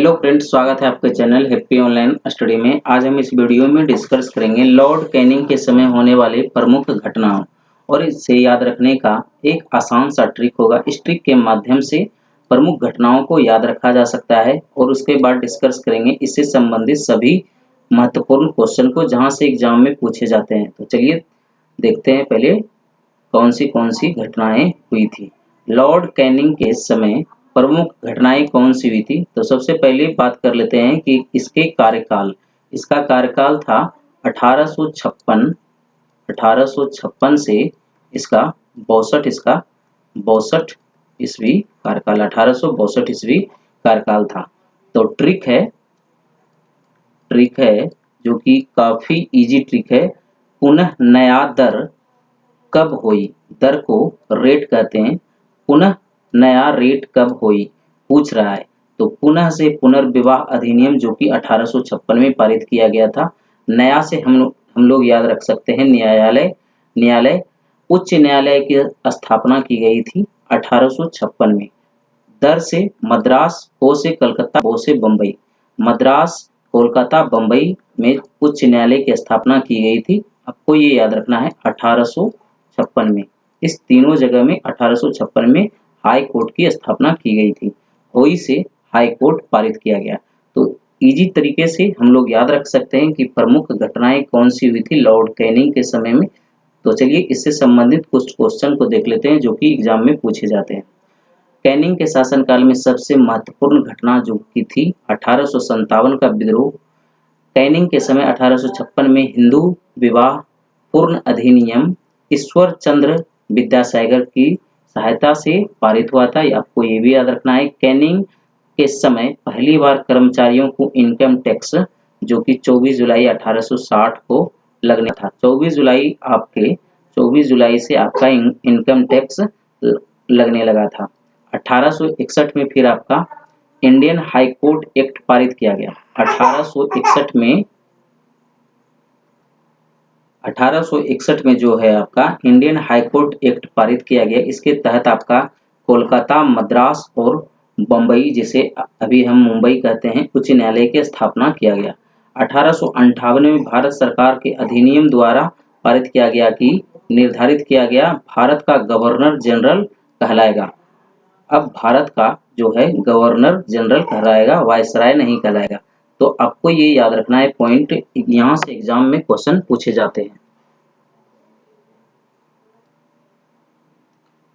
Hello friends, स्वागत है आपके चैनल हैप्पी ऑनलाइन स्टडी में। आज हम इस वीडियो में डिस्कस करेंगे लॉर्ड कैनिंग के समय होने वाले प्रमुख घटनाओं और इसे याद रखने का एक आसान सा ट्रिक होगा। इस ट्रिक के माध्यम से प्रमुख घटनाओं को याद रखा जा सकता है और उसके बाद डिस्कस करेंगे इससे संबंधित सभी महत्वपूर्ण क्वेश्चन को जहाँ से एग्जाम में पूछे जाते हैं। तो चलिए देखते हैं पहले कौन सी घटनाएं हुई थी। लॉर्ड कैनिंग के समय प्रमुख घटनाएं कौन सी हुई थी, तो सबसे पहले बात कर लेते हैं कि इसका कार्यकाल था 1856 से इसका 62 ईस्वी कार्यकाल, 1862 ईस्वी कार्यकाल था। तो ट्रिक है जो कि काफी इजी ट्रिक है। पुनः नया दर कब हुई, दर को रेट कहते हैं। पुनः नया रेट कब हुई पूछ रहा है। तो पुनः से पुनर्विवाह अधिनियम जो कि 1856 में पारित किया गया था। नया से हम लोग याद रख सकते हैं न्यायालय उच्च न्यायालय की स्थापना की गई थी 1856 में। दर से मद्रास, ओ से कलकत्ता, ओ से बम्बई। मद्रास, कोलकाता, बम्बई में उच्च न्यायालय की स्थापना की गई थी। आपको ये याद रखना है 1856 में। इस तीनों जगह में 1856 में हाई कोर्ट की स्थापना की गई थी। होई से हाई कोर्ट पारित किया गया। तो इजी तरीके से हम लोग याद रख सकते हैं कि प्रमुख घटनाएं कौन सी हुई थी लॉर्ड कैनिंग के समय में। तो चलिए इससे संबंधित कुछ क्वेश्चन को देख लेते हैं जो कि एग्जाम में पूछे जाते हैं। कैनिंग के शासनकाल में सबसे महत्वपूर्ण घटना जो की थी 1857 का विद्रोह। कैनिंग के समय 1856 में हिंदू विवाह पूर्ण अधिनियम ईश्वर चंद्र विद्यासागर की सहायता से पारित हुआ था। आपको ये भी याद रखना है। कैनिंग के समय पहली बार कर्मचारियों को इनकम टैक्स जो कि 24 जुलाई 1860 को लगने था। 24 जुलाई से आपका इनकम टैक्स लगने लगा था। 1861 में फिर आपका इंडियन हाई कोर्ट एक्ट पारित किया गया। 1861 में जो है आपका इंडियन हाई कोर्ट एक्ट पारित किया गया। इसके तहत आपका कोलकाता, मद्रास और बम्बई, जिसे अभी हम मुंबई कहते हैं, उच्च न्यायालय की स्थापना किया गया। 1858 में भारत सरकार के अधिनियम द्वारा पारित किया गया कि निर्धारित किया गया भारत का गवर्नर जनरल कहलाएगा। अब भारत का जो है गवर्नर जनरल कहलाएगा, वायसराय नहीं कहलाएगा। तो आपको ये याद रखना है पॉइंट, यहाँ से एग्जाम में क्वेश्चन पूछे जाते हैं।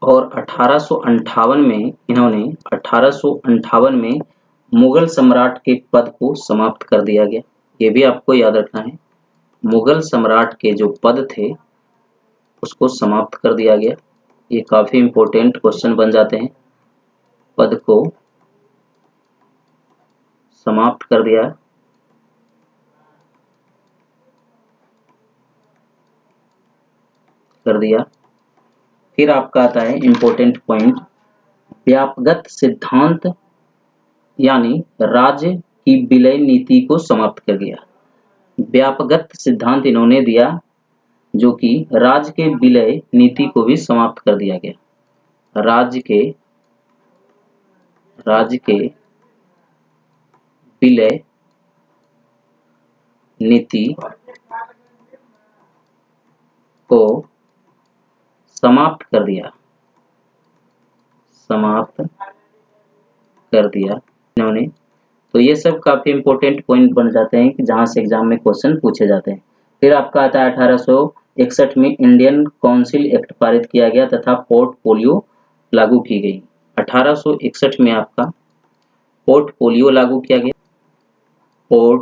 और 1858 में मुगल सम्राट के पद को समाप्त कर दिया गया। ये भी आपको याद रखना है। मुगल सम्राट के जो पद थे उसको समाप्त कर दिया गया। ये काफी इंपॉर्टेंट क्वेश्चन बन जाते हैं। पद को समाप्त कर दिया। फिर आपका आता है इंपॉर्टेंट पॉइंट, व्यापगत सिद्धांत यानी राज्य की विलय नीति को समाप्त कर दिया। व्यापगत सिद्धांत इन्होंने दिया जो कि राज्य के विलय नीति को भी समाप्त कर दिया गया। राज्य के विलय नीति को समाप्त कर दिया इन्होंने। तो ये सब काफी इंपॉर्टेंट पॉइंट बन जाते हैं कि जहां से एग्जाम में क्वेश्चन पूछे जाते हैं। फिर आपका आता है 1861 में इंडियन काउंसिल एक्ट पारित किया गया तथा पोर्टफोलियो लागू की गई। 1861 में आपका पोर्टफोलियो लागू किया गया। पोलियो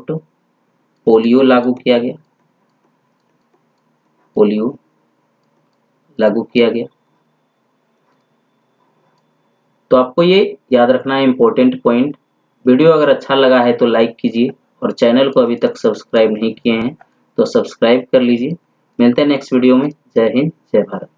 लागू किया गया। तो आपको ये याद रखना है इंपॉर्टेंट पॉइंट। वीडियो अगर अच्छा लगा है तो लाइक कीजिए और चैनल को अभी तक सब्सक्राइब नहीं किए हैं तो सब्सक्राइब कर लीजिए। मिलते हैं नेक्स्ट वीडियो में। जय हिंद, जय भारत।